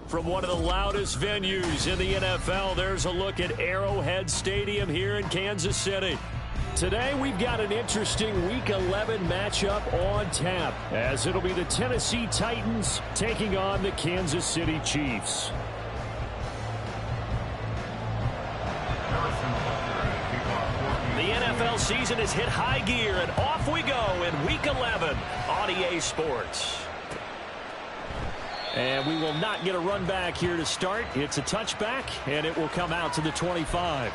From one of the loudest venues in the NFL, there's a look at Arrowhead Stadium here in Kansas City. Today, we've got an interesting Week 11 matchup on tap, as it'll be the Tennessee Titans taking on the Kansas City Chiefs. The NFL season has hit high gear, and off we go in Week 11 on EA Sports. And we will not get a run back here to start. It's a touchback, and it will come out to the 25.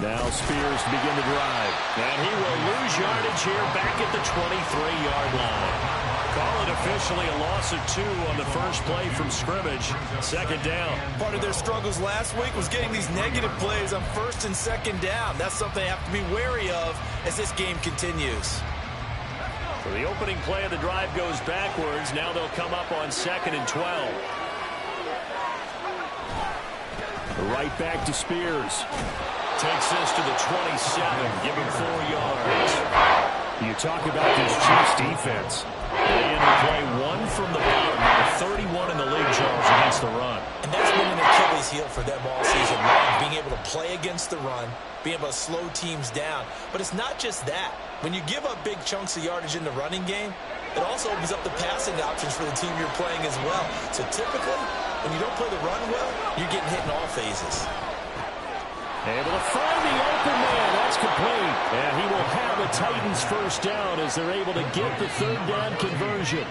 Now Spears to begin the drive. And he will lose yardage here back at the 23-yard line. Call it officially a loss of 2 on the first play from scrimmage. Second down. Part of their struggles last week was getting these negative plays on first and second down. That's something they have to be wary of as this game continues. So the opening play of the drive goes backwards. Now they'll come up on 2nd and 12. Right back to Spears. Takes this to the 27, give him 4 yards. You talk about this Chiefs defense. They end the play 1 from the bottom, number 31 in the league, Charles, against the run. And that's been an Achilles heel for them all season long, being able to play against the run, being able to slow teams down. But it's not just that. When you give up big chunks of yardage in the running game, it also opens up the passing options for the team you're playing as well. So typically, when you don't play the run well, you're getting hit in all phases. Able to find the open man. That's complete. And he will have a Titans first down as they're able to get the 3rd down conversion.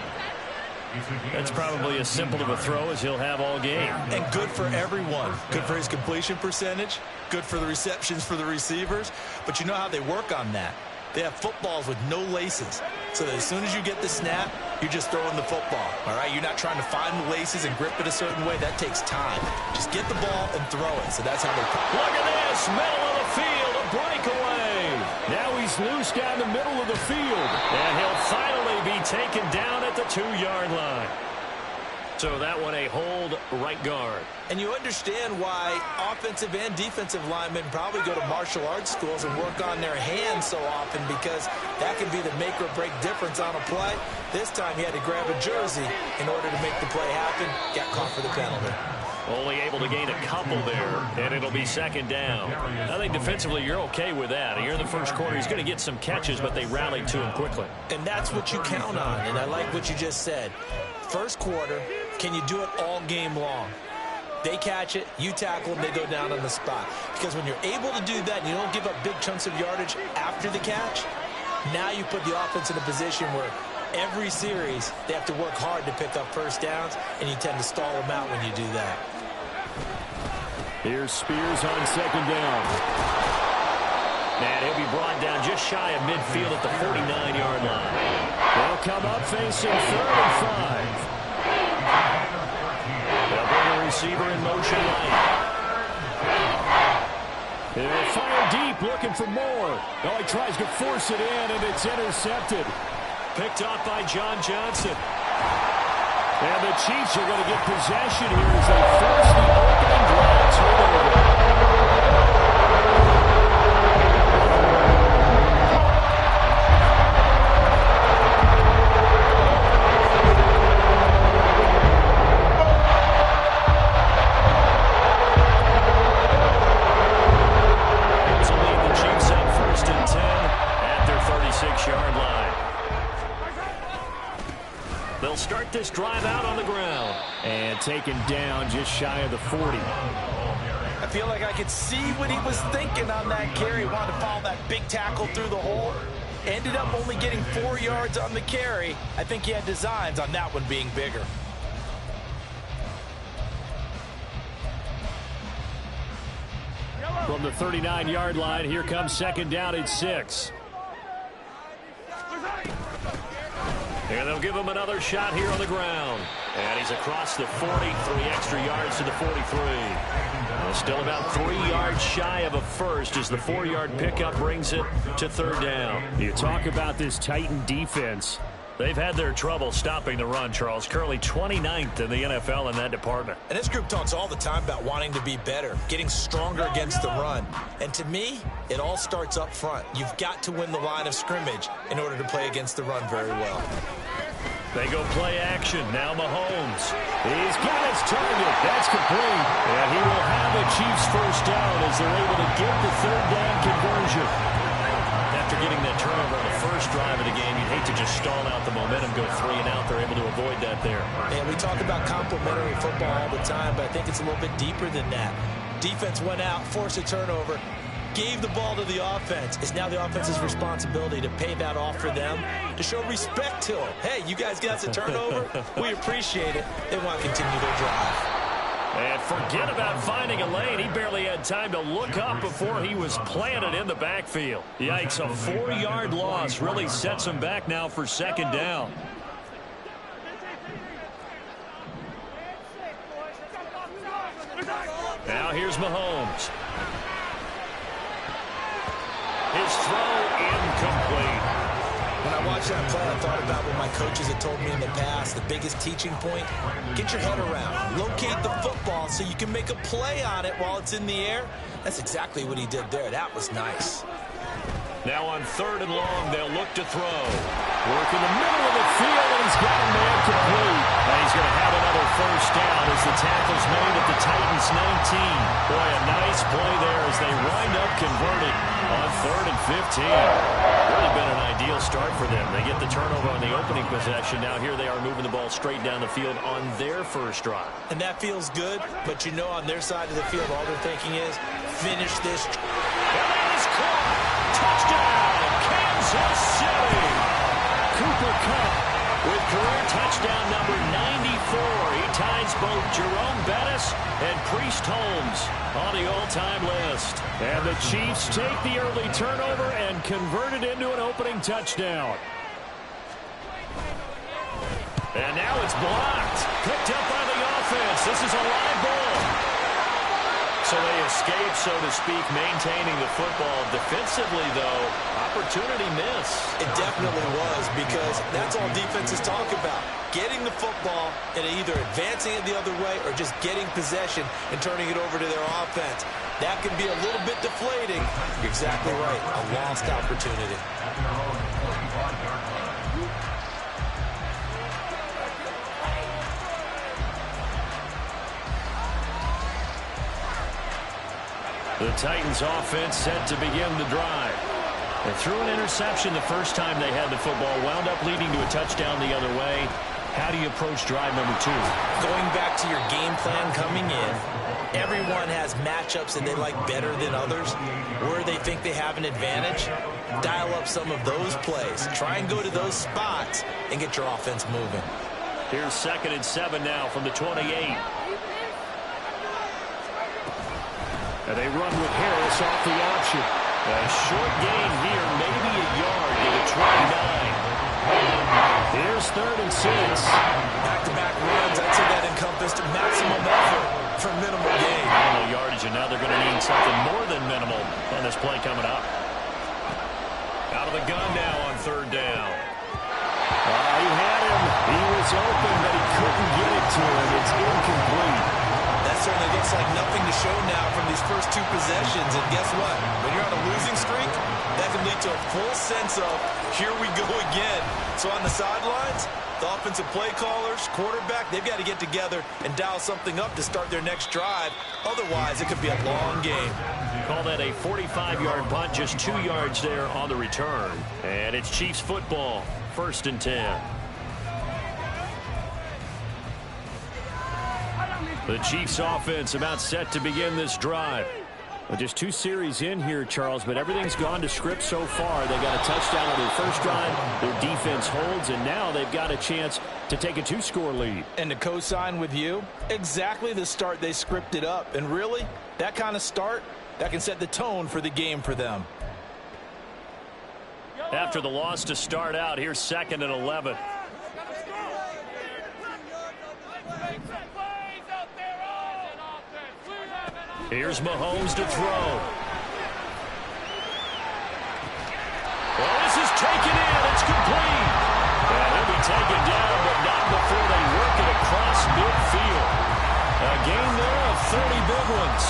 That's probably as simple of a throw as he'll have all game. And good for everyone. Good for his completion percentage. Good for the receptions for the receivers. But you know how they work on that. They have footballs with no laces. So that as soon as you get the snap, you're just throwing the football. All right? You're not trying to find the laces and grip it a certain way. That takes time. Just get the ball and throw it. So that's how they play. Look at this. Middle of the field. A breakaway. Now he's loose down the middle of the field. And he'll finally be taken down at the 2-yard line. So that one a hold right guard. And you understand why offensive and defensive linemen probably go to martial arts schools and work on their hands so often, because that can be the make or break difference on a play. This time he had to grab a jersey in order to make the play happen. Got caught for the penalty. Only able to gain a couple there, and it'll be 2nd down. I think defensively you're okay with that. You're in the first quarter. He's going to get some catches, but they rallied to him quickly. And that's what you count on, and I like what you just said. First quarter, can you do it all game long? They catch it, you tackle them, they go down on the spot. Because when you're able to do that and you don't give up big chunks of yardage after the catch, now you put the offense in a position where every series they have to work hard to pick up first downs, and you tend to stall them out when you do that. Here's Spears on 2nd down. And he'll be brought down just shy of midfield at the 49-yard line. They'll come up facing 3rd and 5. They'll bring a receiver in motion right. They'll fire deep, looking for more. Oh, he tries to force it in, and it's intercepted. Picked off by John Johnson. And the Chiefs are going to get possession here as they force the opening drive turnover. They'll start this drive out on the ground. And taken down just shy of the 40. I feel like I could see what he was thinking on that carry. He wanted to follow that big tackle through the hole. Ended up only getting 4 yards on the carry. I think he had designs on that one being bigger. From the 39-yard line, here comes second down and 6. And they'll give him another shot here on the ground. And he's across the 40, 3 extra yards to the 43. Still about 3 yards shy of a first as the 4-yard pickup brings it to third down. You talk about this Titan defense. They've had their trouble stopping the run, Charles. Currently 29th in the NFL in that department. And this group talks all the time about wanting to be better, getting stronger against the run. And to me, it all starts up front. You've got to win the line of scrimmage in order to play against the run very well. They go play action. Now Mahomes. He's got his target. That's complete. And he will have a Chiefs first down as they're able to get the third down conversion. After getting that turnover on the first drive of the game, you'd hate to just stall out the momentum, go 3 and out. They're able to avoid that there. And we talk about complementary football all the time, but I think it's a little bit deeper than that. Defense went out, forced a turnover, gave the ball to the offense. It's now the offense's responsibility to pay that off for them, to show respect to them. Hey, you guys got us a turnover. We appreciate it. They want to continue their drive. And forget about finding a lane. He barely had time to look up before he was planted in the backfield. Yikes, a 4-yard loss really sets him back now for second down. Now here's Mahomes. His throw incomplete. When I watched that play, I thought about what my coaches had told me in the past. The biggest teaching point, get your head around. Locate the football so you can make a play on it while it's in the air. That's exactly what he did there. That was nice. Now on third and long, they'll look to throw. Work in the middle of the field, and he's got a man complete. And he's going to have another first down as the tackle's made at the Titans' 19. Boy, a nice play there as they wind up converting on third and 15. Really been an ideal start for them. They get the turnover on the opening possession. Now here they are moving the ball straight down the field on their first drive. And that feels good, but you know on their side of the field, all they're thinking is, finish this. And that is caught. Touchdown, Kansas City. Cooper Kupp with career touchdown number 94. He ties both Jerome Bettis and Priest Holmes on the all-time list. And the Chiefs take the early turnover and convert it into an opening touchdown. And now it's blocked. Picked up by the offense. This is a live ball. So they escape, so to speak, maintaining the football. Defensively, though, opportunity miss. It definitely was, because that's all defenses talk about. Getting the football and either advancing it the other way or just getting possession and turning it over to their offense. That can be a little bit deflating. You're exactly right. A lost opportunity. The Titans offense set to begin the drive. They threw an interception the first time they had the football, wound up leading to a touchdown the other way. How do you approach drive number 2? Going back to your game plan coming in, everyone has matchups that they like better than others. Where they think they have an advantage, dial up some of those plays. Try and go to those spots and get your offense moving. Here's 2nd and 7 now from the 28. And they run with Harris off the option. A short gain here, maybe a yard to the 29. Here's 3rd and 6. Back-to-back runs, I'd say that encompassed maximum effort for minimal gain. Minimal yardage, and now they're going to need something more than minimal on this play coming up. Out of the gun now on 3rd down. He had him. He was open, but he couldn't get it to him. It's incomplete. That certainly looks like nothing to show now from these first 2 possessions. And guess what? When you're on a losing streak, that can lead to a full sense of, here we go again. So on the sidelines, the offensive play callers, quarterback, they've got to get together and dial something up to start their next drive. Otherwise, it could be a long game. Call that a 45-yard punt, just 2 yards there on the return. And it's Chiefs football, 1st and 10. The Chiefs offense about set to begin this drive. Well, just 2 series in here, Charles, but everything's gone to script so far. They got a touchdown on their first drive. Their defense holds, and now they've got a chance to take a 2-score lead. And to co-sign with you, exactly the start they scripted up. And really, that kind of start, that can set the tone for the game for them. After the loss to start out, here's 2nd and 11. Here's Mahomes to throw. Well, this is taken in. It's complete. And he'll be taken down, but not before they work it across midfield. A gain there of 30 big ones.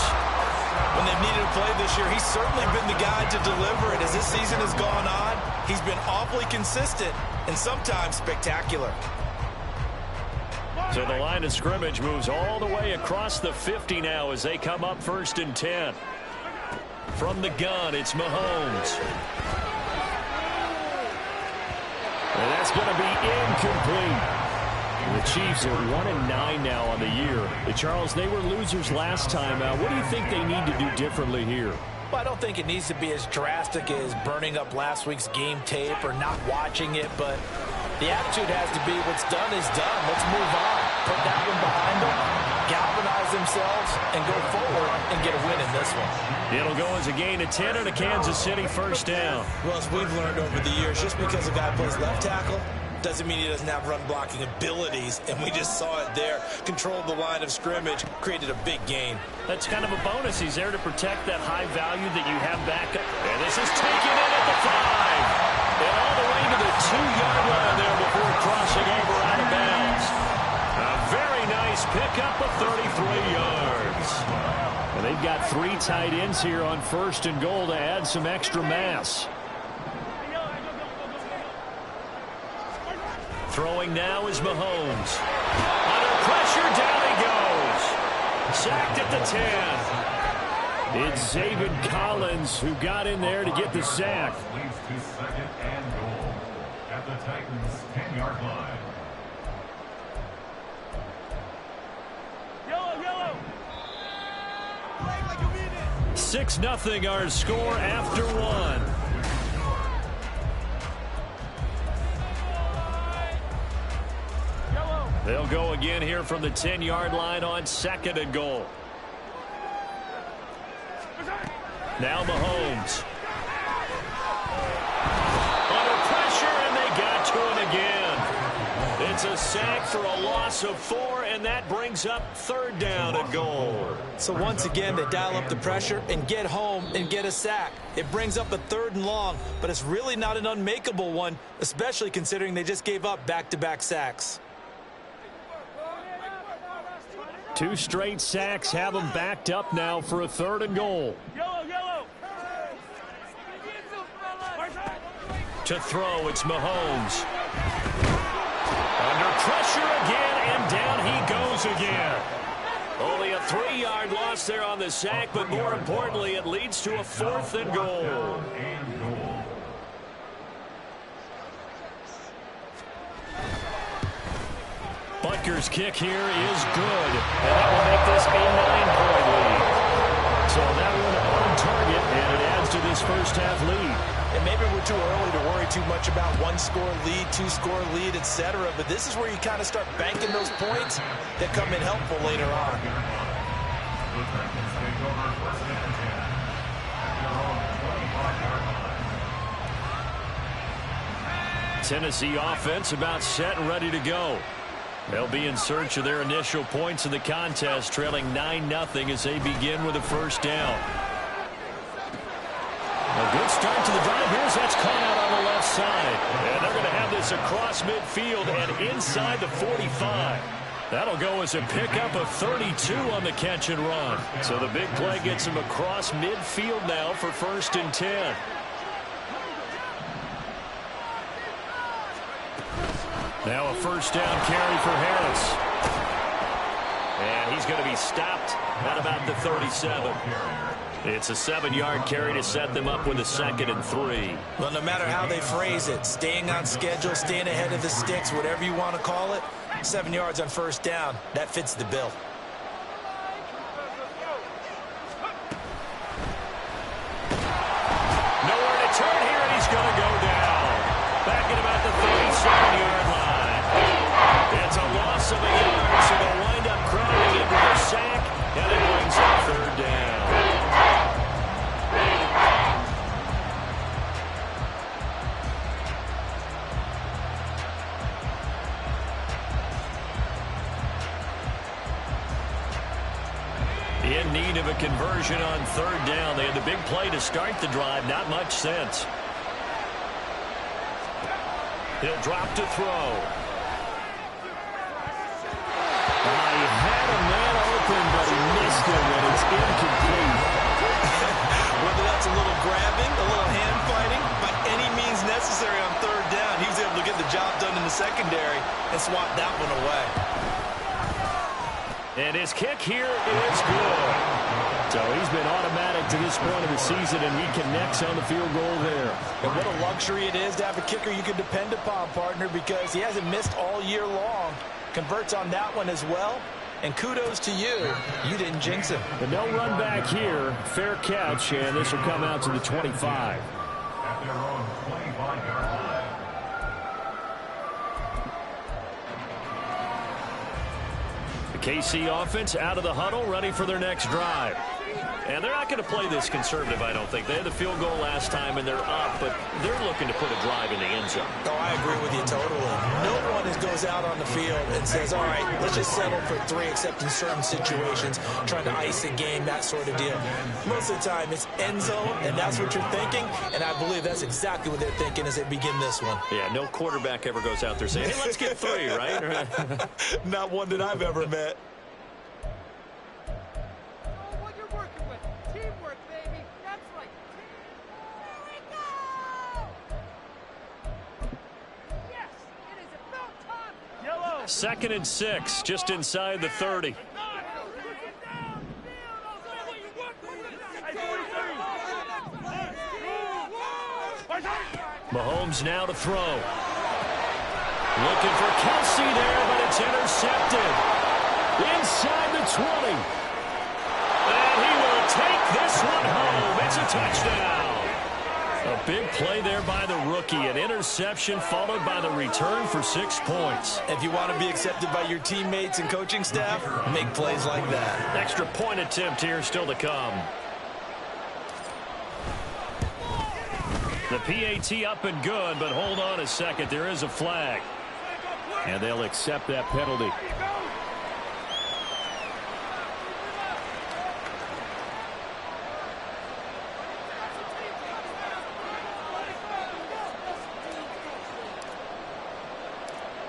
When they've needed to play this year, he's certainly been the guy to deliver it. As this season has gone on, he's been awfully consistent and sometimes spectacular. So the line of scrimmage moves all the way across the 50 now as they come up 1st and 10. From the gun, it's Mahomes. And that's going to be incomplete. The Chiefs are 1-9 now on the year. Charles, they were losers last time out. What do you think they need to do differently here? Well, I don't think it needs to be as drastic as burning up last week's game tape or not watching it, but the attitude has to be what's done is done. Let's move on. Put that one behind them, galvanize themselves, and go forward and get a win in this one. It'll go as a gain of 10 and a Kansas City first down. Well, as we've learned over the years, just because a guy plays left tackle doesn't mean he doesn't have run-blocking abilities, and we just saw it there. Controlled the line of scrimmage, created a big gain. That's kind of a bonus. He's there to protect that high value that you have back up. And this is taken in at the 5. And all the way to the 2-yard line there before crossing over out of bounds. A very nice pickup of 33 yards. And they've got 3 tight ends here on 1st and goal to add some extra mass. Throwing now is Mahomes. Under pressure, down he goes. Sacked at the 10. It's Zaven Collins who got in there to get the sack. Leads to 2nd and goal at the Titans' 10-yard line. Yellow. 6-0 our score after 1. They'll go again here from the 10-yard line on 2nd and goal. Now Mahomes. Under pressure, and they got to him again. It's a sack for a loss of 4, and that brings up 3rd down and goal. So once again, they dial up the pressure and get home and get a sack. It brings up a 3rd and long, but it's really not an unmakeable one, especially considering they just gave up back-to-back sacks. 2 straight sacks have them backed up now for a 3rd and goal. Yellow. To throw, it's Mahomes. Under pressure again, and down he goes again. Only a 3-yard loss there on the sack, but more importantly, it leads to a 4th and goal. Butker's kick here is good, and that will make this a 9-point lead. So that one on target, and it adds to this first half lead. And maybe we're too early to worry too much about 1-score lead, 2-score lead, etc. But this is where you kind of start banking those points that come in helpful later on. Tennessee offense about set and ready to go. They'll be in search of their initial points in the contest, trailing 9-0 as they begin with a first down. A good start to the drive. Here's that's caught out on the left side. And they're going to have this across midfield and inside the 45. That'll go as a pickup of 32 on the catch and run. So the big play gets them across midfield now for 1st and 10. Now a first down carry for Harris. And he's going to be stopped at about the 37. It's a 7-yard carry to set them up with a 2nd and 3. Well, no matter how they phrase it, staying on schedule, staying ahead of the sticks, whatever you want to call it, 7 yards on first down, that fits the bill. In need of a conversion on third down. They had the big play to start the drive. Not much sense. He'll drop to throw. He had a man open, but he missed him, and it's incomplete. Whether that's a little grabbing, a little hand fighting, by any means necessary on third down, he was able to get the job done in the secondary and swat that one away. And his kick here is good. So he's been automatic to this point of the season, and he connects on the field goal there. And what a luxury it is to have a kicker you can depend upon, partner, because he hasn't missed all year long. Converts on that one as well. And kudos to you. You didn't jinx him. But no run back here. Fair catch, and this will come out to the 25. At their own 25-yard line. The KC offense out of the huddle, ready for their next drive. And they're not going to play this conservative, I don't think. They had the field goal last time, and they're up, but they're looking to put a drive in the end zone. Oh, I agree with you totally. No one goes out on the field and says, all right, let's just settle for 3, except in certain situations, trying to ice a game, that sort of deal. Most of the time, it's end zone, and that's what you're thinking, and I believe that's exactly what they're thinking as they begin this one. Yeah, no quarterback ever goes out there saying, hey, let's get 3, right? Not one that I've ever met. Second and 6, just inside the 30. Mahomes now to throw. Looking for Kelsey there, but it's intercepted. Inside the 20. And he will take this one home. It's a touchdown. A big play there by the rookie. An interception followed by the return for 6 points. If you want to be accepted by your teammates and coaching staff, make plays like that. Extra point attempt here still to come. The PAT up and good, but hold on a second. There is a flag. And they'll accept that penalty.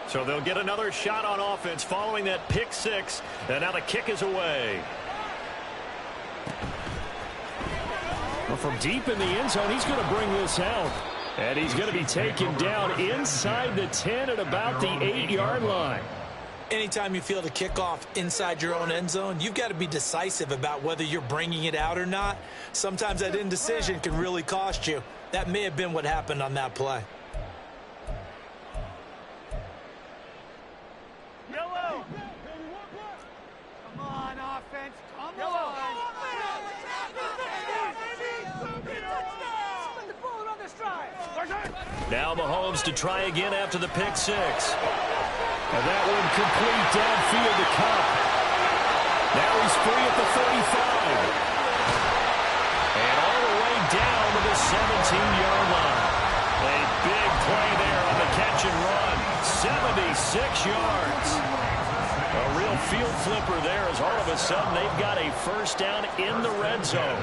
So they'll get another shot on offense following that pick 6. And now the kick is away. Well, from deep in the end zone, he's going to bring this out. And he's going to be taken down inside the 10 at about the 8-yard line. Anytime you feel the kickoff inside your own end zone, you've got to be decisive about whether you're bringing it out or not. Sometimes that indecision can really cost you. That may have been what happened on that play. Now Mahomes to try again after the pick 6. And that one complete downfield to Kupp. Now he's free at the 35. And all the way down to the 17-yard line. A big play there on the catch and run. 76 yards. A real field flipper there as all of a sudden they've got a first down in the red zone.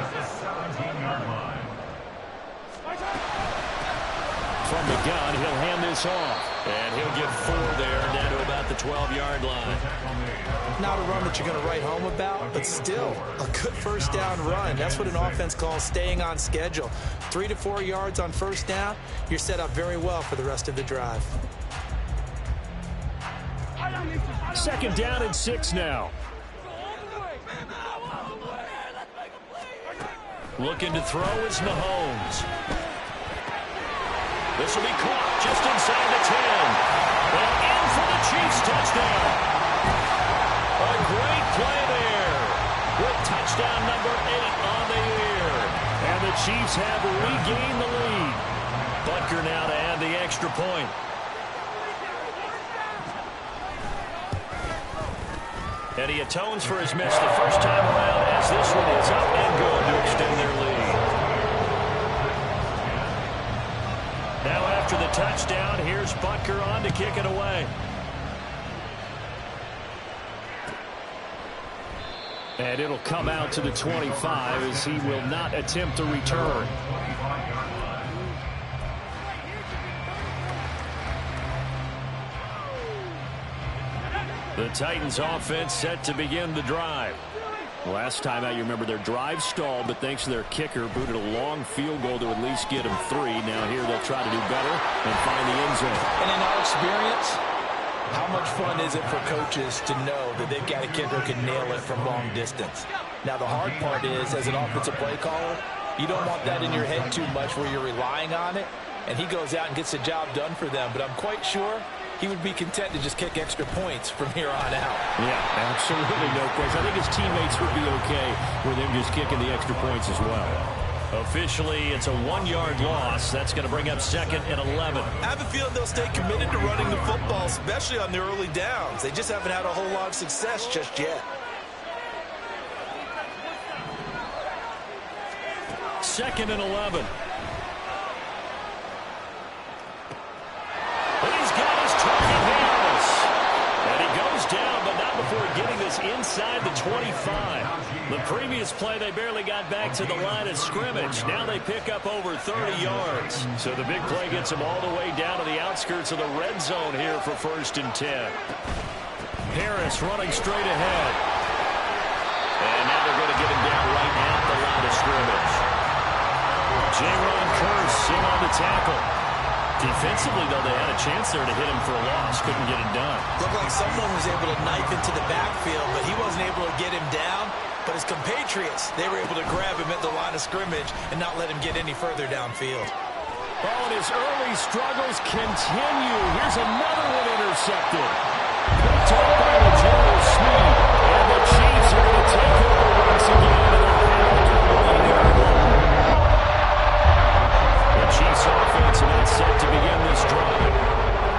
From the gun, he'll hand this off. And he'll get 4 there, down to about the 12-yard line. Not a run that you're going to write home about, but still a good first down run. That's what an offense calls staying on schedule. 3 to 4 yards on first down, you're set up very well for the rest of the drive. Second down and 6 now. Looking to throw is Mahomes. This will be caught just inside the 10. And in for the Chiefs touchdown. A great play there. With touchdown number 8 on the year. And the Chiefs have regained the lead. Butker now to add the extra point. And he atones for his miss the first time around as this one is up and good to extend their lead. Now after the touchdown, here's Butker on to kick it away. And it'll come out to the 25 as he will not attempt to return. The Titans offense set to begin the drive. Last time out, you remember their drive stalled, but thanks to their kicker, booted a long field goal to at least get them 3. Now here they'll try to do better and find the end zone. And in our experience, how much fun is it for coaches to know that they've got a kicker who can nail it from long distance? Now the hard part is, as an offensive play caller, you don't want that in your head too much where you're relying on it, and he goes out and gets the job done for them. But I'm quite sure he would be content to just kick extra points from here on out. Yeah, absolutely no question. I think his teammates would be okay with him just kicking the extra points as well. Officially, it's a 1-yard loss. That's going to bring up 2nd and 11. I have a feeling they'll stay committed to running the football, especially on their early downs. They just haven't had a whole lot of success just yet. 2nd and 11. Down, but not before getting this inside the 25. The previous play, they barely got back to the line of scrimmage. Now they pick up over 30 yards. So the big play gets them all the way down to the outskirts of the red zone here for 1st and 10. Harris running straight ahead. And now they're going to get him down right at the line of scrimmage. Jaron Kearse in on the tackle. Defensively, though, they had a chance there to hit him for a loss. Couldn't get it done. Looked like someone was able to knife into the backfield, but he wasn't able to get him down. But his compatriots, they were able to grab him at the line of scrimmage and not let him get any further downfield. Oh, and his early struggles continue. Here's another one intercepted. Picked up by the General Sneed. And the Chiefs are going to take over once again. Chiefs offense not set to begin this drive.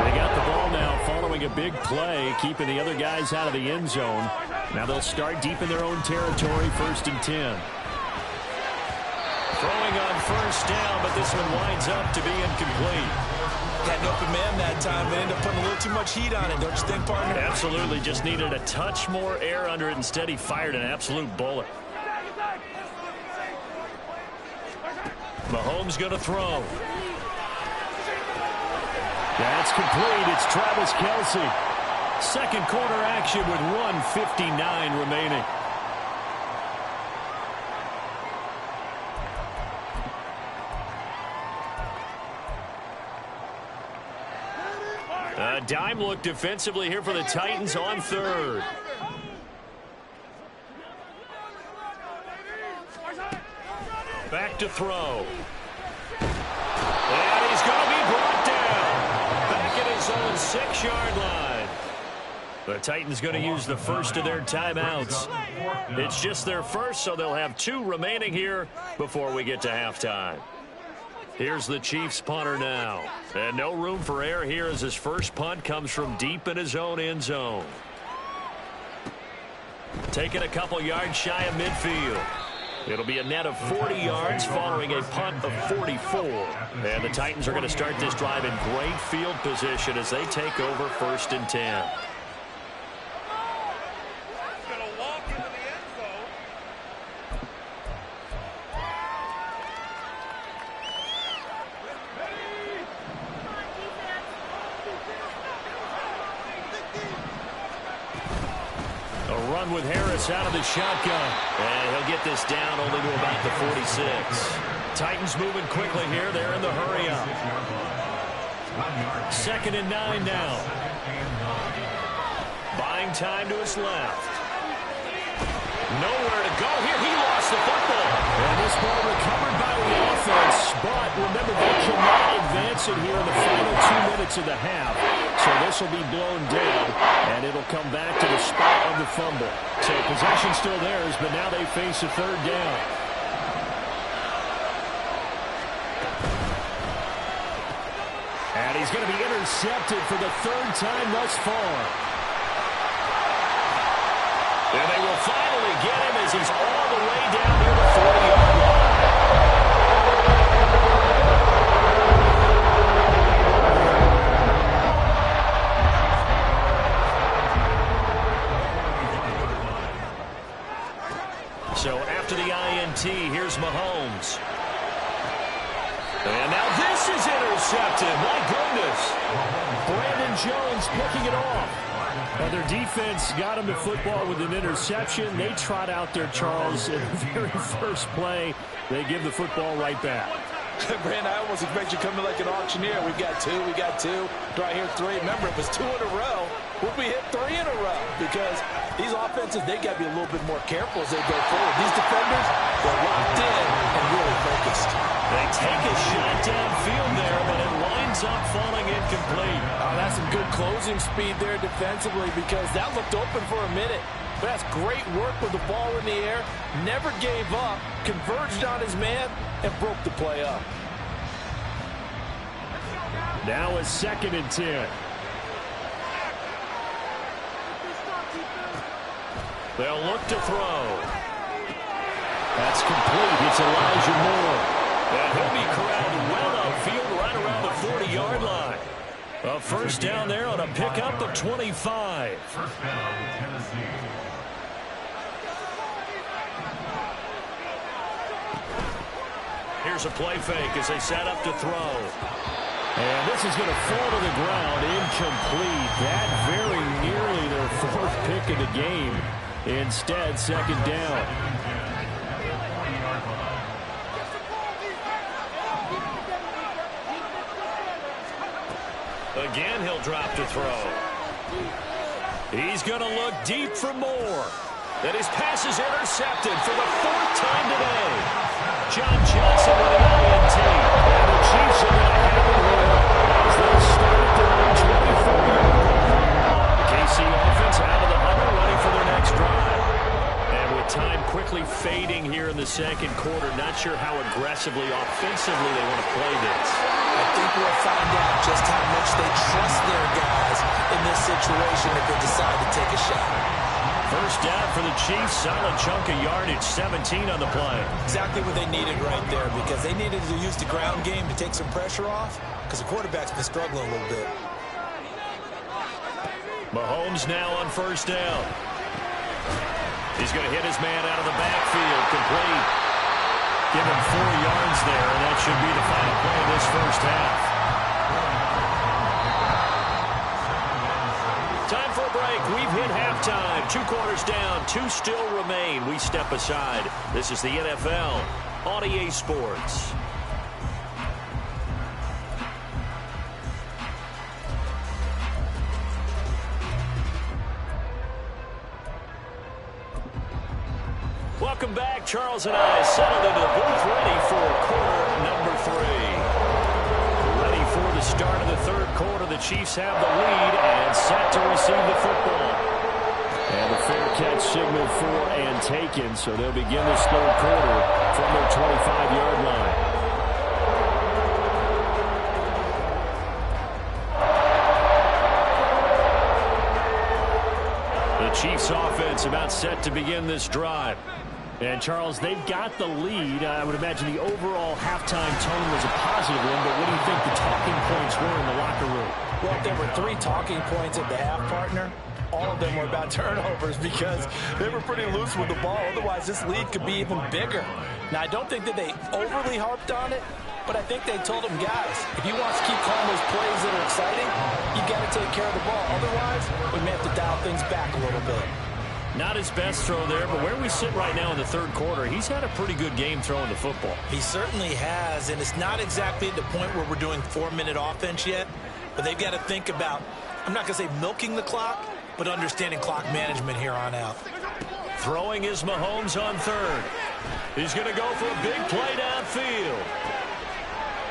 They got the ball now following a big play, keeping the other guys out of the end zone. Now they'll start deep in their own territory, 1st and 10. Throwing on 1st down, but this one winds up to be incomplete. Had an open man that time. They ended up putting a little too much heat on it, don't you think, partner? Absolutely. Just needed a touch more air under it. Instead, he fired an absolute bullet. Mahomes going to throw. That's complete. It's Travis Kelce. 2nd quarter action with 1:59 remaining. A dime look defensively here for the Titans on 3rd. Back to throw. And he's going to be brought down. Back at his own 6-yard line. The Titans going to use the first of their timeouts. It's just their first, so they'll have 2 remaining here before we get to halftime. Here's the Chiefs punter now. And no room for error here as his first punt comes from deep in his own end zone. Taking a couple yards shy of midfield. It'll be a net of 40 yards following a punt of 44. And the Titans are going to start this drive in great field position as they take over 1st and 10. With Harris out of the shotgun. And he'll get this down only to about the 46. Titans moving quickly here. They're in the hurry up. 2nd and 9 now. Buying time to his left. Nowhere to go here. He lost the football. And this ball recovered by the offense. But remember, they cannot advance it here in the final 2 minutes of the half. So this will be blown dead, and it'll come back to the spot of the fumble. So possession still theirs, but now they face a 3rd down. And he's going to be intercepted for the 3rd time thus far. And they will finally get him as he's all the way down near the 40-yard line. So after the INT, here's Mahomes. And now this is intercepted. My goodness. Brandon Jones picking it off. Well, their defense got him the football with an interception. They trot out there, Charles, in the very first play. They give the football right back. Brandon, I almost expect you coming like an auctioneer. We got two. Do I hear three? Remember, it was 2 in a row. Would we hit 3 in a row? Because these offenses, they got to be a little bit more careful as they go forward. These defenders, they're locked in and really focused. They take a shot downfield there, but it winds up falling incomplete. Oh, that's some good closing speed there defensively because that looked open for a minute. But that's great work with the ball in the air. Never gave up, converged on his man, and broke the play up. Now a 2nd and 10. They'll look to throw. That's complete. It's Elijah Moore. And he'll be corralled well outfield right around the 40-yard line. A first down there on a pickup of 25. First down, Tennessee. Here's a play fake as they set up to throw. And this is going to fall to the ground, incomplete. That very nearly their 4th pick of the game. Instead, 2nd down. Again, he'll drop to throw. He's going to look deep for Moore. And his pass is intercepted for the 4th time today. John Johnson with an INT. And the Chiefs are going to have it here as they start at their own 24-yard line. The KC offense out of the huddle, ready for their next drive. And with time quickly fading here in the 2nd quarter, not sure how aggressively, offensively they want to play this. I think we'll find out just how much they trust their guys in this situation if they decide to take a shot. First down for the Chiefs. Solid chunk of yardage, 17 on the play. Exactly what they needed right there because they needed to use the ground game to take some pressure off because the quarterback's been struggling a little bit. Mahomes now on first down. He's going to hit his man out of the backfield. Complete. Give him 4 yards there, and that should be the final play of this first half. Time for a break. We've hit halftime. 2 quarters down. 2 still remain. We step aside. This is the NFL on EA Sports. Welcome back. Charles and I settled into the booth, ready for quarter number 3. Ready for the start of the 3rd quarter. The Chiefs have the lead and set to receive the football. And the fair catch signal for and taken, so they'll begin this 3rd quarter from their 25-yard line. The Chiefs offense about set to begin this drive. And, Charles, they've got the lead. I would imagine the overall halftime tone was a positive one, but what do you think the talking points were in the locker room? Well, there were 3 talking points at the half, partner. All of them were about turnovers because they were pretty loose with the ball. Otherwise, this lead could be even bigger. Now, I don't think that they overly harped on it, but I think they told them, guys, if you want to keep calling those plays that are exciting, you got to take care of the ball. Otherwise, we may have to dial things back a little bit. Not his best throw there, but where we sit right now in the 3rd quarter, he's had a pretty good game throwing the football. He certainly has, and it's not exactly at the point where we're doing 4-minute offense yet, but they've got to think about, I'm not going to say milking the clock, but understanding clock management here on out. Throwing is Mahomes on 3rd. He's going to go for a big play downfield.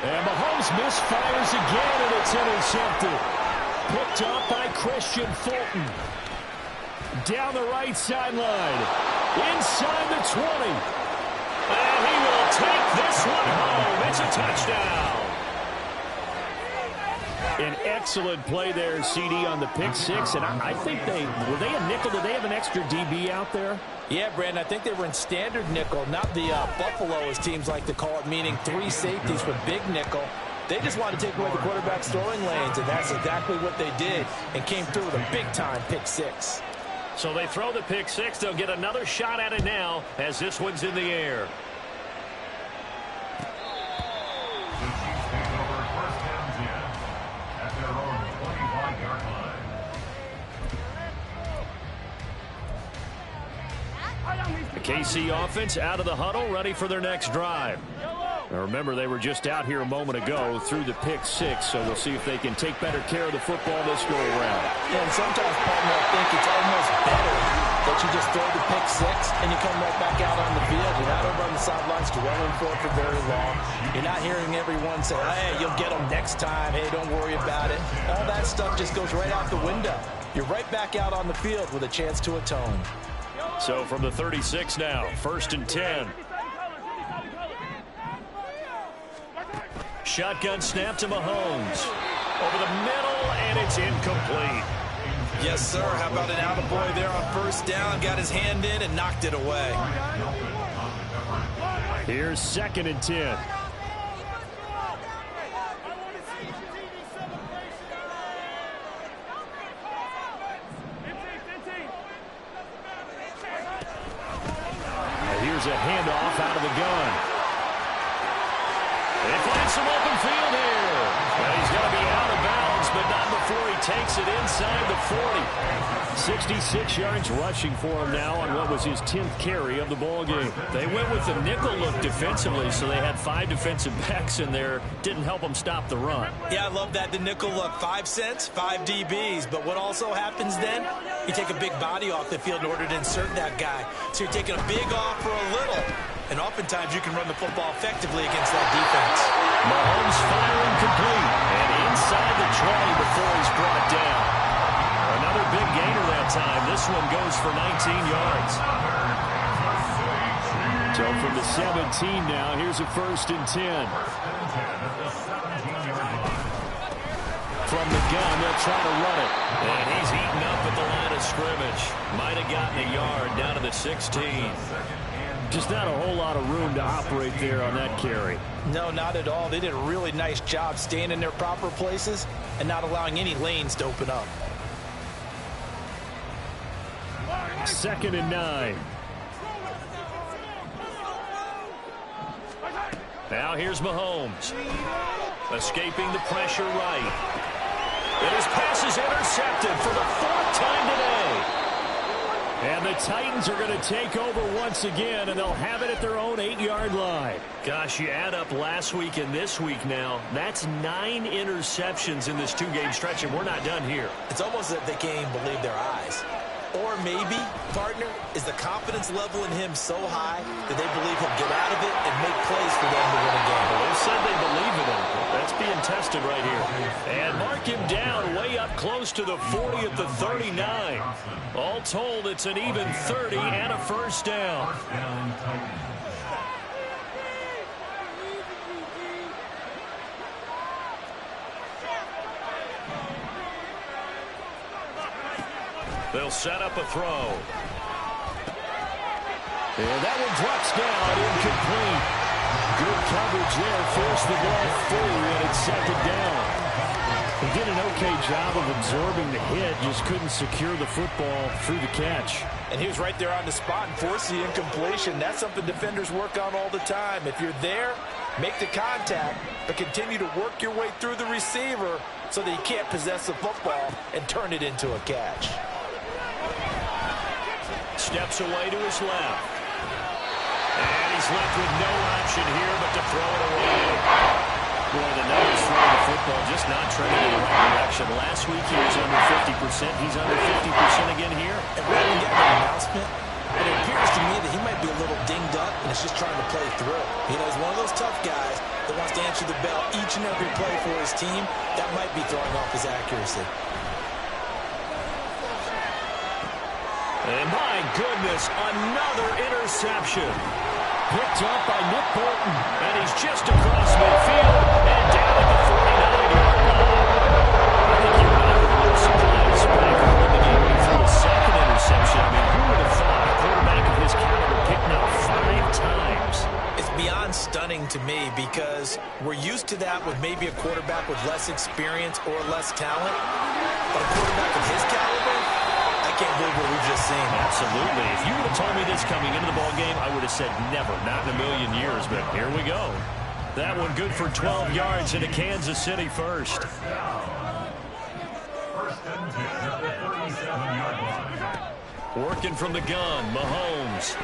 And Mahomes misfires again, and it's intercepted. Picked up by Christian Fulton. Down the right sideline. Inside the 20. And he will take this one home. It's a touchdown. An excellent play there, CD, on the pick 6. And I think were they a nickel? Did they have an extra DB out there? Yeah, Brandon, I think they were in standard nickel, not the Buffalo, as teams like to call it, meaning 3 safeties for big nickel. They just wanted to take away the quarterback's throwing lanes, and that's exactly what they did and came through with a big-time pick 6. So they throw the pick six. They'll get another shot at it now as this one's in the air. The Chiefs take over first down 10 at their own 25-yard line. The KC offense out of the huddle, ready for their next drive. Now remember, they were just out here a moment ago through the pick six, so we'll see if they can take better care of the football this go around. Yeah, and sometimes, partner, I think it's almost better that you just throw the pick six and you come right back out on the field. You're not over on the sidelines dwelling for it for very long. You're not hearing everyone say, hey, you'll get them next time. Hey, don't worry about it. All that stuff just goes right out the window. You're right back out on the field with a chance to atone. So from the 36 now, 1st and 10. Shotgun snap to Mahomes. Over the middle, and it's incomplete. Yes, sir. How about an attaboy there on first down? Got his hand in and knocked it away. Here's 2nd and 10. Here's a handoff out of the gun. They find some open field here. Well, he's going to be out of bounds, but not before he takes it inside the 40. 66 yards rushing for him now on what was his 10th carry of the ball game. They went with the nickel look defensively, so they had 5 defensive backs in there. Didn't help them stop the run. Yeah, I love that. The nickel look, 5 cents, 5 DBs. But what also happens then? You take a big body off the field in order to insert that guy. So you're taking a big off for a little. And oftentimes you can run the football effectively against that defense. Mahomes firing complete. And inside the 20 before he's brought down. Another big gainer that time. This one goes for 19 yards. So from the 17 now, here's a 1st and 10. From the gun, they'll try to run it. And he's eaten up at the line of scrimmage. Might have gotten a yard down to the 16. Just not a whole lot of room to operate there on that carry. No, not at all. They did a really nice job staying in their proper places and not allowing any lanes to open up. 2nd and 9. Now here's Mahomes. Escaping the pressure right. And his pass is intercepted for the 4th time today. And the Titans are going to take over once again, and they'll have it at their own 8-yard line. Gosh, you add up last week and this week now, that's 9 interceptions in this 2-game stretch, and we're not done here. It's almost as if they can't even believe their eyes. Or maybe, partner, is the confidence level in him so high that they believe he'll get out of it and make plays for them to win a game. Well, they said they believe in him. That's being tested right here. And mark him down way up close to the 40 at the 39. All told, it's an even 30 and a 1st down. They'll set up a throw. And that one drops down, incomplete. Good coverage there, forced the ball through, and it's 2nd down. He did an okay job of absorbing the hit, just couldn't secure the football through the catch. And he was right there on the spot and forced the incompletion. That's something defenders work on all the time. If you're there, make the contact, but continue to work your way through the receiver so that you can't possess the football and turn it into a catch. Steps away to his left. And he's left with no option here but to throw it away. Boy, the numbers throwing the football just not trending in the right direction. Last week he was under 50%. He's under 50% again here. And we haven't gotten an announcement, but it appears to me that he might be a little dinged up and is just trying to play through. You know, he's one of those tough guys that wants to answer the bell each and every play for his team. That might be throwing off his accuracy. And my goodness, another interception. Picked up by Nick Bolton, and he's just across midfield and down at the 49-yard line. I think you're not really surprised by when the game went through a 2nd interception. I mean, who would have thought a quarterback of his caliber picked up 5 times? It's beyond stunning to me because we're used to that with maybe a quarterback with less experience or less talent. But a quarterback of his caliber, I can't believe what we've just seen. Absolutely. If you would have told me this coming into the ballgame, I would have said never, not in a million years, but here we go. That one good for 12 yards into Kansas City first. Working from the gun, Mahomes.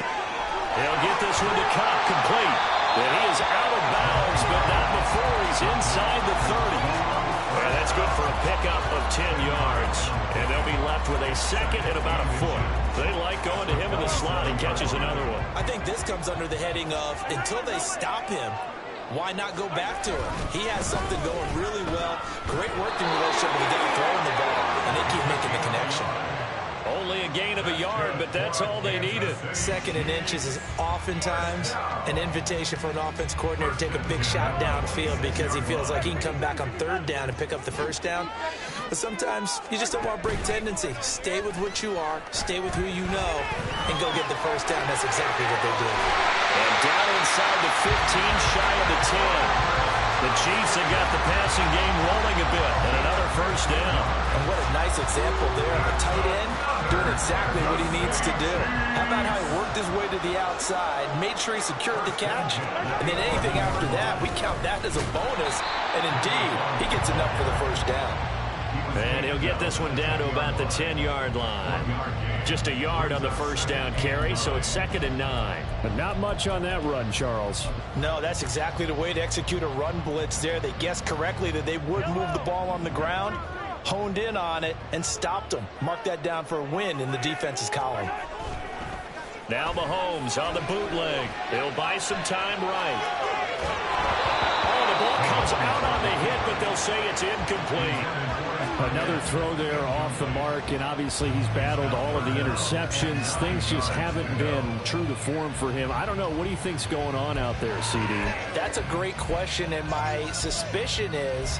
He'll get this one to Cobb, complete. And he is out of bounds, but not before he's inside the 30. And that's good for a pickup of 10 yards. And they'll be left with a second and about a foot. They like going to him in the slot. He catches another one. I think this comes under the heading of, until they stop him, why not go back to him? He has something going really well. Great working relationship with the guy throwing the ball, and they keep making the connection. Only a gain of a yard, but that's all they needed. Second and inches is oftentimes an invitation for an offense coordinator to take a big shot downfield because he feels like he can come back on third down and pick up the first down. But sometimes you just don't want to break tendency. Stay with what you are, stay with who you know, and go get the first down. That's exactly what they did. And down inside the 15, shy of the 10. The Chiefs have got the passing game rolling a bit, and another first down. And what a nice example there of a tight end doing exactly what he needs to do. How about how he worked his way to the outside, made sure he secured the catch, and then anything after that, we count that as a bonus, and indeed, he gets enough for the first down. And he'll get this one down to about the 10-yard line. Just a yard on the first down carry, so it's 2nd and 9. But not much on that run, Charles. No, that's exactly the way to execute a run blitz there. They guessed correctly that they would move the ball on the ground, honed in on it, and stopped them. Mark that down for a win in the defense's column. Now Mahomes on the bootleg. They'll buy some time right. Oh, the ball comes out on the hit, but they'll say it's incomplete. Another throw there off the mark, and obviously he's battled all of the interceptions. Things just haven't been true to form for him. I don't know. What do you think's going on out there, CD? That's a great question, and my suspicion is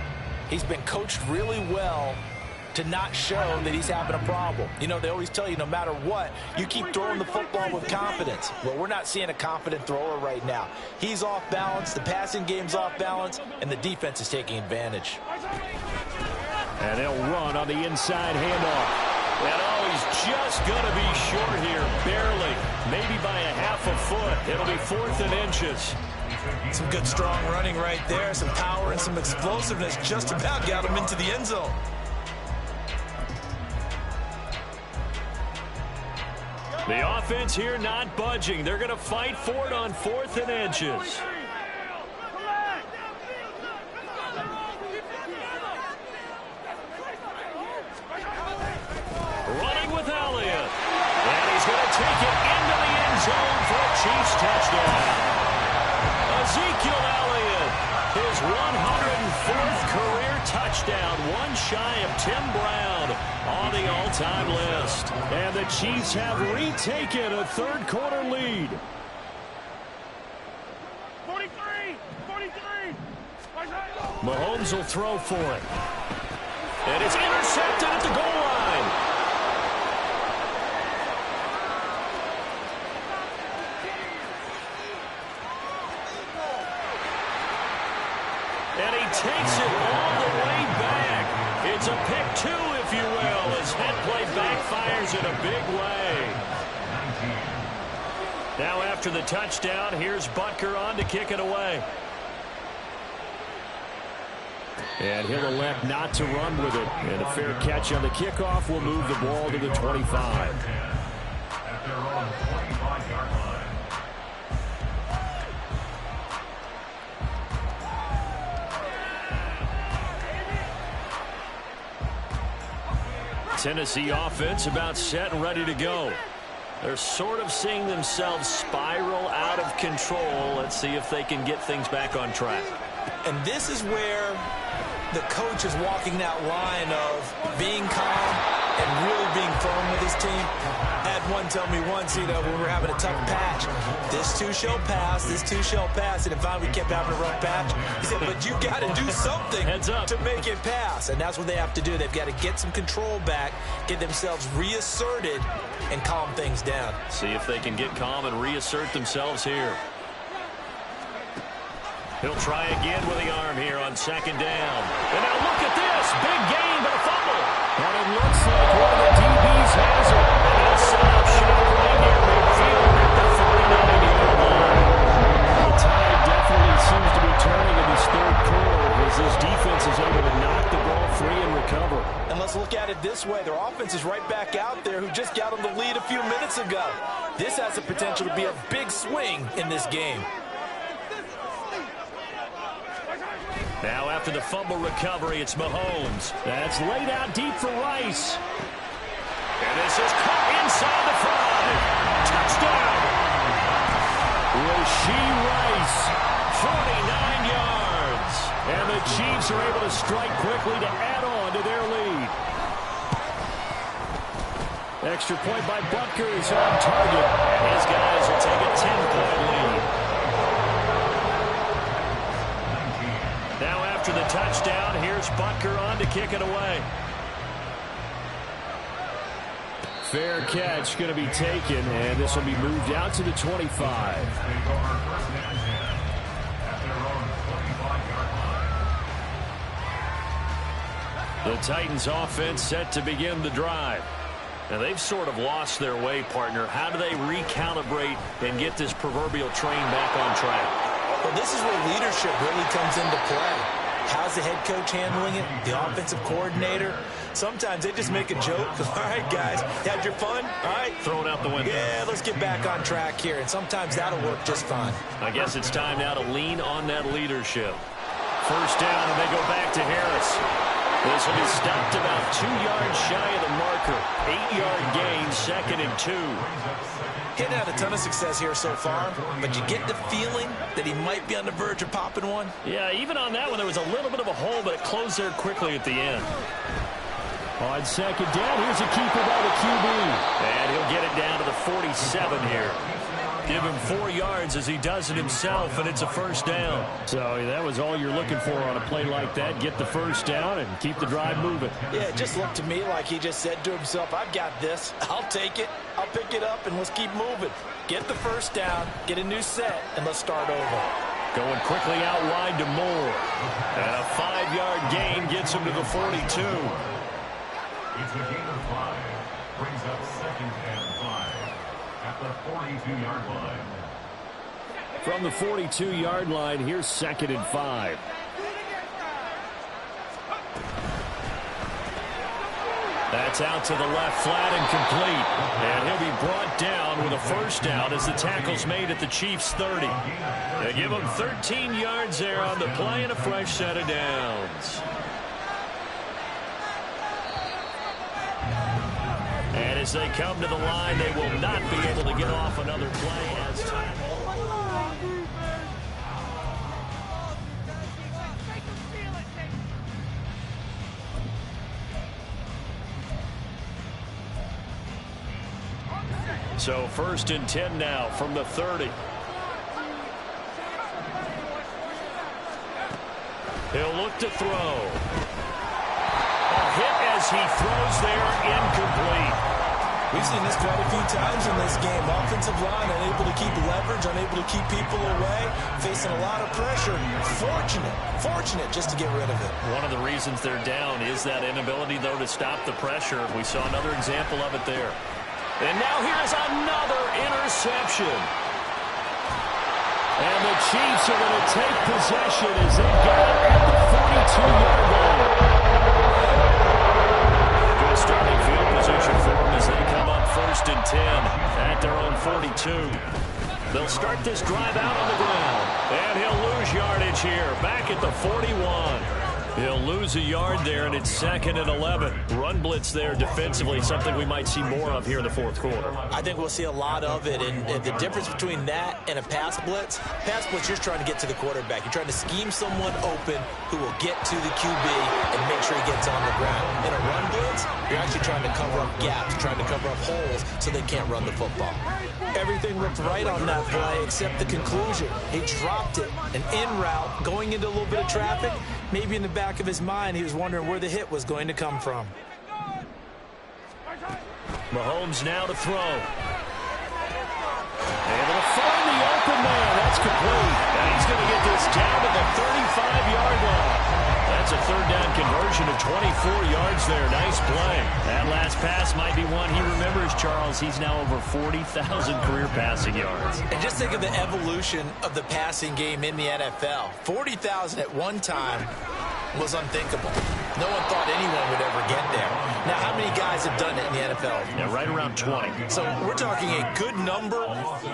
he's been coached really well to not show that he's having a problem. You know, they always tell you no matter what, you keep throwing the football with confidence. Well, we're not seeing a confident thrower right now. He's off balance, the passing game's off balance, and the defense is taking advantage. And they'll run on the inside handoff. And oh, he's just going to be short here, barely, maybe by a half a foot. It'll be 4th and inches. Some good strong running right there, some power and some explosiveness just about got him into the end zone. The offense here not budging. They're going to fight for it on 4th and inches. Running with Elliott. And he's going to take it into the end zone for a Chiefs touchdown. Ezekiel Elliott, his 104th career touchdown, one shy of Tim Brown on the all-time list. And the Chiefs have retaken a third-quarter lead. 43. Mahomes will throw for it. And it's intercepted at the goal line. And he takes it all the way back. It's a pick two, if you will, as head play backfires in a big way. Now after the touchdown, here's Butker on to kick it away. And he'll elect not to run with it. And a fair catch on the kickoff will move the ball to the 25. At their own 25-yard line. Tennessee offense about set and ready to go. They're sort of seeing themselves spiral out of control. Let's see if they can get things back on track. And this is where the coach is walking that line of being calm and really being firm with his team. I had one tell me once, when we were having a tough patch, this too shall pass, this too shall pass. And finally we kept having a rough patch. He said, but you got to do something to make it pass. And that's what they have to do. They've got to get some control back, get themselves reasserted, and calm things down. See if they can get calm and reassert themselves here. He'll try again with the arm here on second down. And now look at this. this. Big gain, but a fumble. And it looks like one of the DBs has it. And he'll set up shop right near midfield at the 49-yard line. The tide definitely seems to be turning in this third quarter as this defense is able to knock the ball free and recover. And let's look at it this way. Their offense is right back out there who just got them the lead a few minutes ago. This has the potential to be a big swing in this game. Now after the fumble recovery, it's Mahomes. That's laid out deep for Rice. And this is caught inside the 5. Touchdown! Rashee Rice, 49 yards. And the Chiefs are able to strike quickly to add on to their lead. Extra point by Butker is on target. And his guys will take a 10-point lead. Now after the touchdown, here's Butker on to kick it away. Fair catch going to be taken, and this will be moved out to the 25. The Titans offense set to begin the drive. Now they've sort of lost their way, partner. How do they recalibrate and get this proverbial train back on track? Well, this is where leadership really comes into play. How's the head coach handling it? The offensive coordinator? Sometimes they just make a joke. All right, guys, had your fun? All right. Throw it out the window. Yeah, let's get back on track here. And sometimes that'll work just fine. I guess it's time now to lean on that leadership. First down, and they go back to Harris. This will be stopped about 2 yards shy of the marker. 8-yard gain, 2nd and 2. He hadn't had a ton of success here so far, but you get the feeling that he might be on the verge of popping one. Yeah, even on that one, there was a little bit of a hole, but it closed there quickly at the end. On second down, here's a keeper by the QB. And he'll get it down to the 47 here. Give him 4 yards as he does it himself, and it's a first down. So that was all you're looking for on a play like that. Get the first down and keep the drive moving. Yeah, it just looked to me like he just said to himself, I've got this. I'll take it. I'll pick it up, and let's keep moving. Get the first down, get a new set, and let's start over. Going quickly out wide to Moore. And a 5-yard gain gets him to the 42. It's a gain of 5. Brings up 2nd and 5 at the 42-yard line. From the 42-yard line, here's 2nd and 5. That's out to the left, flat and complete. And he'll be brought down with a first down as the tackle's made at the Chiefs' 30. They give him 13 yards there on the play and a fresh set of downs. And as they come to the line, they will not be able to get off another play as time. So 1st and 10 now from the 30. He'll look to throw. A hit as he throws there, incomplete. We've seen this quite a few times in this game. Offensive line unable to keep leverage, unable to keep people away, facing a lot of pressure. Fortunate just to get rid of it. One of the reasons they're down is that inability, though, to stop the pressure. We saw another example of it there. And now here's another interception. And the Chiefs are going to take possession as they get it at the 42-yard line. Good starting field position for them as they come up 1st and 10 at their own 42. They'll start this drive out on the ground. And he'll lose yardage here, back at the 41. He'll lose a yard there, and it's 2nd and 11. Run blitz there defensively, something we might see more of here in the 4th quarter. I think we'll see a lot of it, and the difference between that and a pass blitz, you're just trying to get to the quarterback. You're trying to scheme someone open who will get to the QB and make sure he gets on the ground. In a run blitz, you're actually trying to cover up gaps, trying to cover up holes so they can't run the football. Everything looked right on that play except the conclusion. He dropped it, an in route, going into a little bit of traffic. Maybe in the back of his mind, he was wondering where the hit was going to come from. Mahomes now to throw. Able to find the open man. That's complete. And he's going to get this down to the 35-yard line. That's gets a third down conversion of 24 yards there. Nice play. That last pass might be one he remembers, Charles. He's now over 40,000 career passing yards. And just think of the evolution of the passing game in the NFL. 40,000 at one time was unthinkable. No one thought anyone would ever get there. Now, how many guys have done it in the NFL? Yeah, right around 20. So we're talking a good number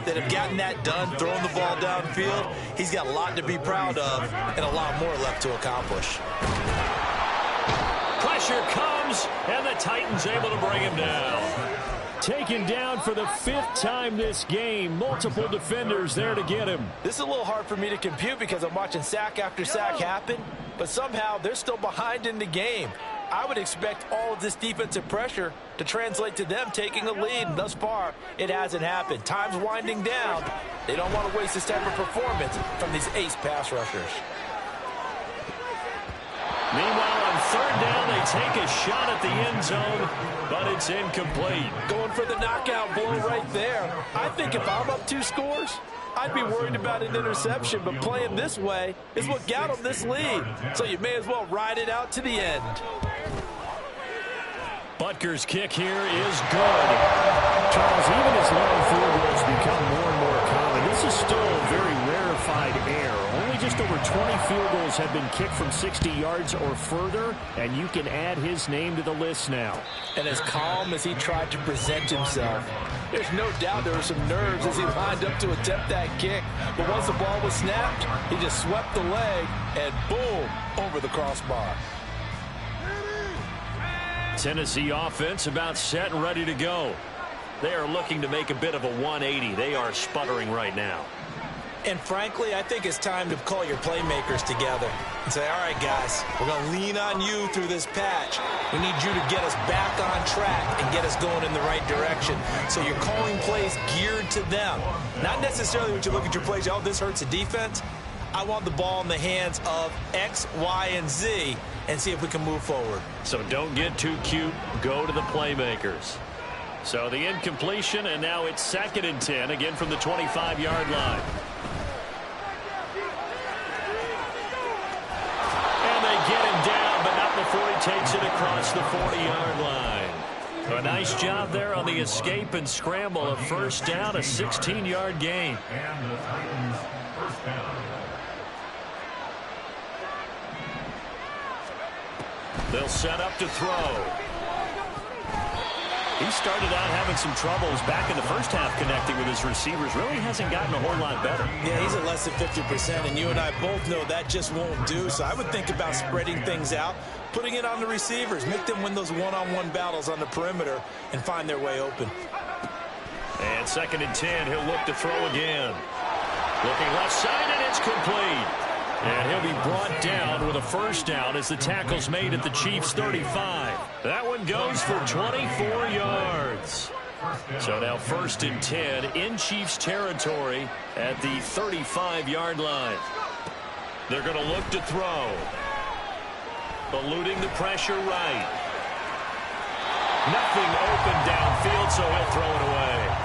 that have gotten that done, throwing the ball downfield. He's got a lot to be proud of and a lot more left to accomplish. Pressure comes, and the Titans able to bring him down. Taken down for the 5th time this game. Multiple defenders there to get him. This is a little hard for me to compute because I'm watching sack after sack happen, but somehow they're still behind in the game. I would expect all of this defensive pressure to translate to them taking a lead, and thus far, it hasn't happened. Time's winding down. They don't want to waste this type of performance from these ace pass rushers. Meanwhile, on third down, they take a shot at the end zone, but it's incomplete. Going for the knockout blow right there. I think if I'm up 2 scores, I'd be worried about an interception, but playing this way is what got them this lead. So you may as well ride it out to the end. Butker's kick here is good. Charles, even as long field goals become more and more common, this is still a very rarefied air. Only just over 20 field goals have been kicked from 60 yards or further, and you can add his name to the list now. And as calm as he tried to present himself, there's no doubt there were some nerves as he lined up to attempt that kick. But once the ball was snapped, he just swept the leg and boom, over the crossbar. Tennessee offense about set and ready to go. They are looking to make a bit of a 180. They are sputtering right now. And frankly, I think it's time to call your playmakers together and say, all right, guys, we're going to lean on you through this patch. We need you to get us back on track and get us going in the right direction. So you're calling plays geared to them. Not necessarily when you look at your plays, oh, this hurts the defense. I want the ball in the hands of X, Y, and Z and see if we can move forward. So don't get too cute. Go to the playmakers. So the incompletion, and now it's 2nd and 10, again from the 25-yard line. And they get him down, but not before he takes it across the 40-yard line. A nice job there on the escape and scramble. A first down, a 16-yard gain. And the Titans first down. They'll set up to throw. He started out having some troubles back in the first half connecting with his receivers. Really hasn't gotten a whole lot better. Yeah, he's at less than 50%, and you and I both know that just won't do. So I would think about spreading things out, putting it on the receivers, make them win those one-on-one battles on the perimeter and find their way open. And 2nd and 10, he'll look to throw again. Looking left side, and it's complete. And he'll be brought down with a first down as the tackle's made at the Chiefs' 35. That one goes for 24 yards. So now 1st and 10 in Chiefs territory at the 35-yard line. They're going to look to throw. Eluding the pressure right. Nothing open downfield, so he'll throw it away.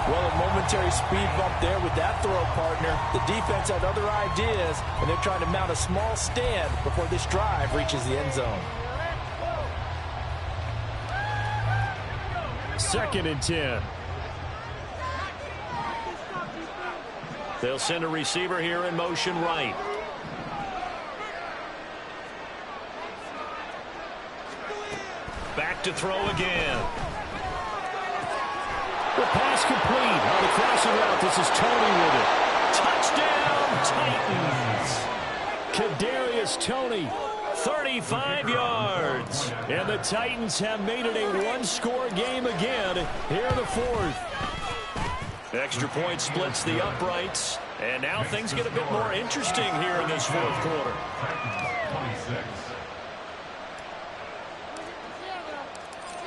Well, a momentary speed bump there with that throw, partner. The defense had other ideas, and they're trying to mount a small stand before this drive reaches the end zone. 2nd and 10. They'll send a receiver here in motion right. Back to throw again. The pass complete on the crossing route. This is Toney with it. Touchdown, Titans. Kadarius Toney, 35 yards. And the Titans have made it a one-score game again here in the 4th. Extra point splits the uprights. And now things get a bit more interesting here in this 4th quarter. 26.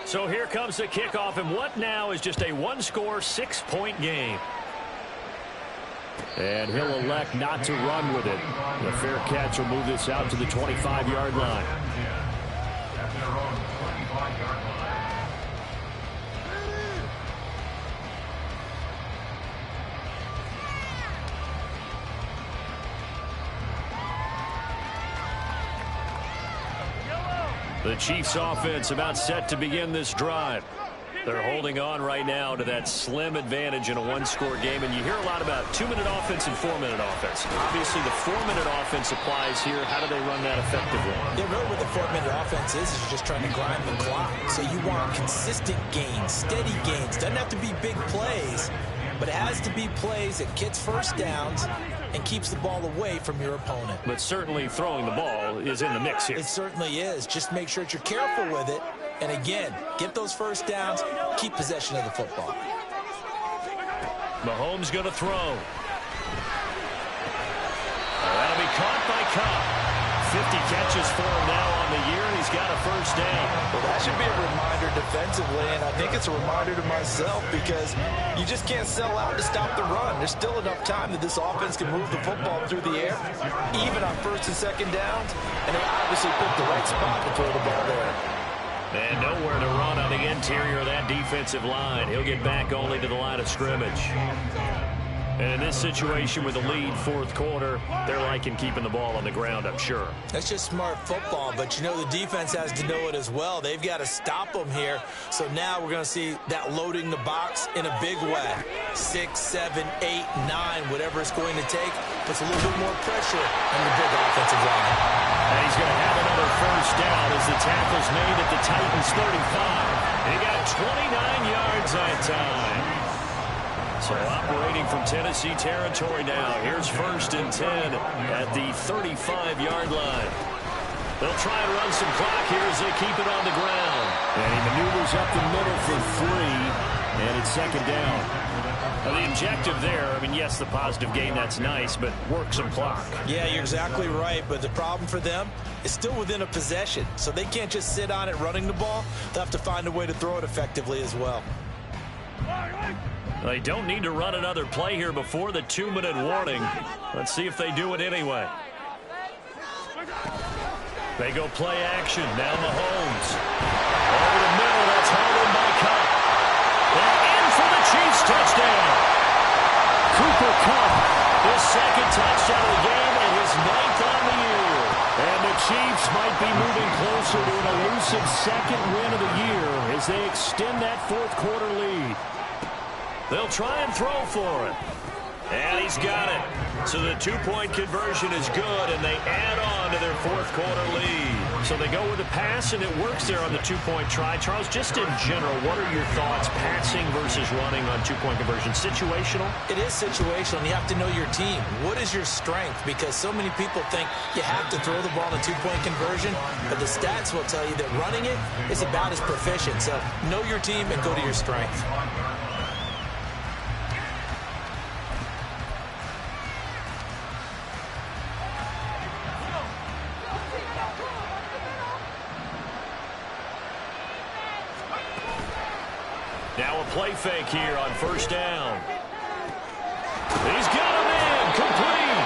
So here comes the kickoff, and what now is just a one-score, 6-point game. And he'll elect not to run with it. The fair catch will move this out to the 25-yard line. At their own 25-yard line. The Chiefs offense about set to begin this drive. They're holding on right now to that slim advantage in a one-score game, and you hear a lot about 2-minute offense and 4-minute offense. Obviously, the 4-minute offense applies here. How do they run that effectively? Yeah, really what the 4-minute offense is you're just trying to grind the clock. So you want consistent gains, steady gains. Doesn't have to be big plays, but it has to be plays that gets first downs and keeps the ball away from your opponent. But certainly throwing the ball is in the mix here. It certainly is. Just make sure that you're careful with it. And again, get those first downs, keep possession of the football. Mahomes going to throw. That'll be caught by Cobb. 50 catches for him now on the year, and he's got a first down. Well, that should be a reminder defensively, and I think it's a reminder to myself because you just can't sell out to stop the run. There's still enough time that this offense can move the football through the air, even on first and second downs, and they obviously picked the right spot to throw the ball there. And nowhere to run on the interior of that defensive line. He'll get back only to the line of scrimmage. And in this situation with the lead, fourth quarter, they're liking keeping the ball on the ground, I'm sure. That's just smart football, but you know the defense has to know it as well. They've got to stop them here. So now we're going to see that loading the box in a big way. 6, 7, 8, 9, whatever it's going to take, puts a little bit more pressure on the big offensive line. And he's going to have another first down as the tackle's made at the Titans' 35. He got 29 yards that time. So operating from Tennessee territory now. Here's 1st and 10 at the 35-yard line. They'll try and run some clock here as they keep it on the ground. And he maneuvers up the middle for 3, and it's 2nd down. Now the objective there, I mean, yes, the positive gain, that's nice, but work some clock. Yeah, you're exactly right, but the problem for them is still within a possession. So they can't just sit on it running the ball. They'll have to find a way to throw it effectively as well. They don't need to run another play here before the 2-minute warning. Let's see if they do it anyway. They go play action. Now Mahomes. Over the middle, that's hauled in by Kupp. And in for the Chiefs touchdown. Cooper Kupp, his 2nd touchdown of the game and his 9th on the year. And the Chiefs might be moving closer to an elusive 2nd win of the year as they extend that 4th quarter lead. They'll try and throw for it. And he's got it. So the 2-point conversion is good, and they add on to their 4th quarter lead. So they go with a pass, and it works there on the 2-point try. Charles, just in general, what are your thoughts, passing versus running on 2-point conversion? Situational? It is situational, and you have to know your team. What is your strength? Because so many people think you have to throw the ball in a 2-point conversion, but the stats will tell you that running it is about as proficient. So know your team and go to your strength. Now a play fake here on 1st down. He's got him in, complete.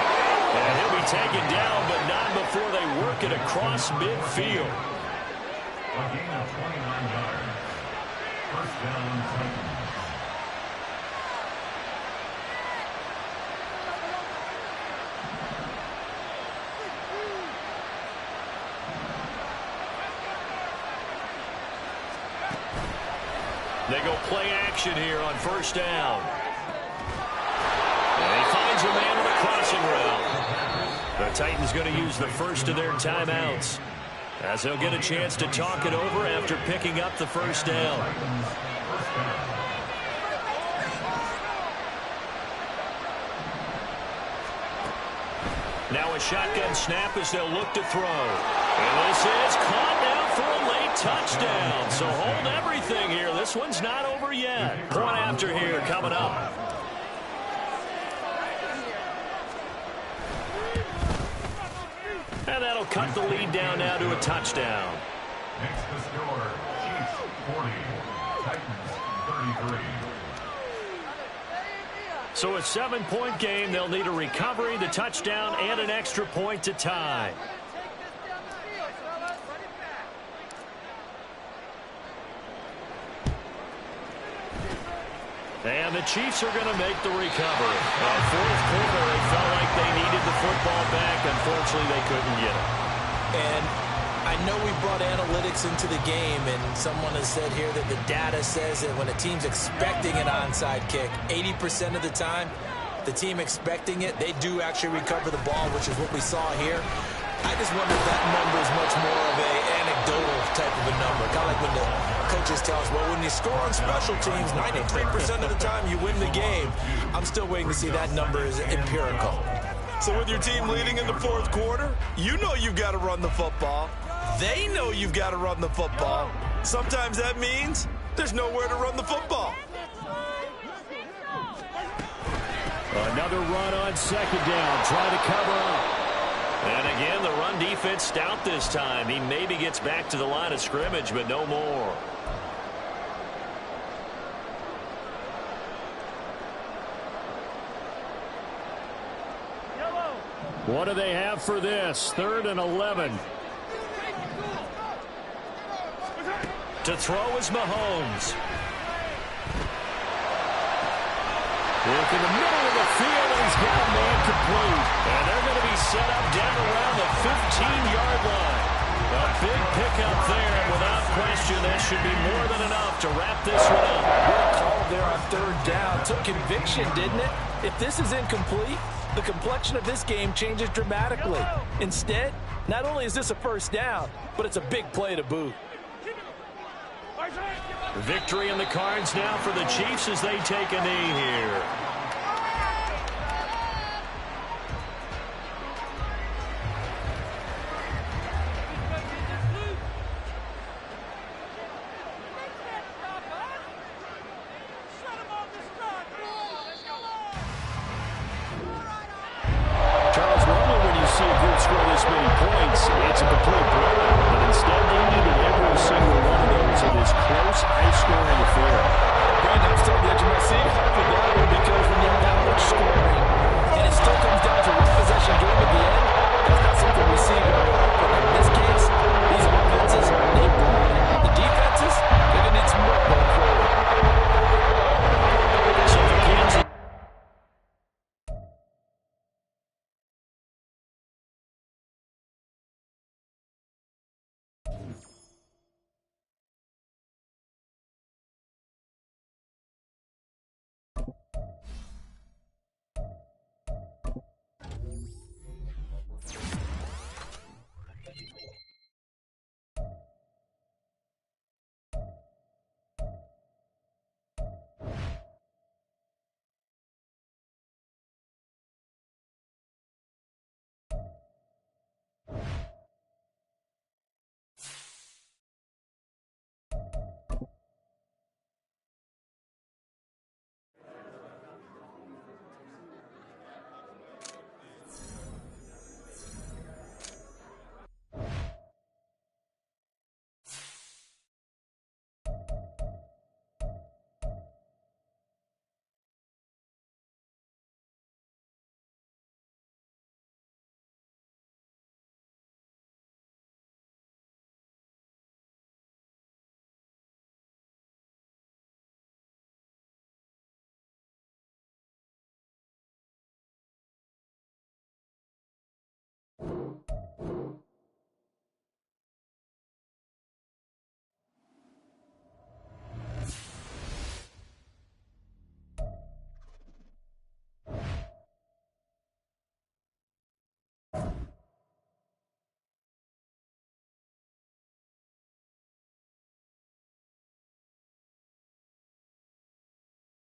And he'll be taken down, but not before they work it across midfield. A gain of 29 yards. 1st down, Titans. They go play action here on 1st down. And he finds a man on the crossing route. The Titans going to use the first of their timeouts as they'll get a chance to talk it over after picking up the 1st down. Now a shotgun snap as they'll look to throw. And this is caught now for a late touchdown. So hold everything here. This one's not over yet. Point after here coming up. And that'll cut the lead down now to a touchdown. Next to score, Chiefs 40, Titans 33. So a 7-point game. They'll need a recovery, the touchdown, and an extra point to tie. And the Chiefs are going to make the recovery. 4th quarter, they felt like they needed the football back. Unfortunately, they couldn't get it. And I know we brought analytics into the game, and someone has said here that the data says that when a team's expecting an onside kick, 80% of the time, the team expecting it, they do actually recover the ball, which is what we saw here. I just wonder if that number is much more of a anecdotal type of a number. Kind of like when the coaches tell us, well, when you score on special teams, 93% of the time you win the game. I'm still waiting to see that number is empirical. So with your team leading in the fourth quarter, you know you've got to run the football. They know you've got to run the football. Sometimes that means there's nowhere to run the football. Another run on second down, trying to cover up. And again, the run defense stout this time. He maybe gets back to the line of scrimmage, but no more. What do they have for this? 3rd and 11. To throw is Mahomes. Look in the middle of the field, and he's got a man complete. And they're going to be set up down around the 15-yard line. A big pickup there, and without question, that should be more than enough to wrap this one up. Good call there on 3rd down. Took conviction, didn't it? If this is incomplete, the complexion of this game changes dramatically. Instead, not only is this a first down, but it's a big play to boot. Victory in the cards now for the Chiefs as they take a knee here. Charles, normally when you see a group score this many points, it's a complete blowout. But instead, they needed every single one of those in this close, high-scoring affair. Brandon, I'm still on the edge of my seat for that one because when you have that much scoring and it still comes down to one possession game at the end, that's not something we see very often. In this case, these offenses, they brought it. The defenses, they're going to need some work going forward. So for Kansas,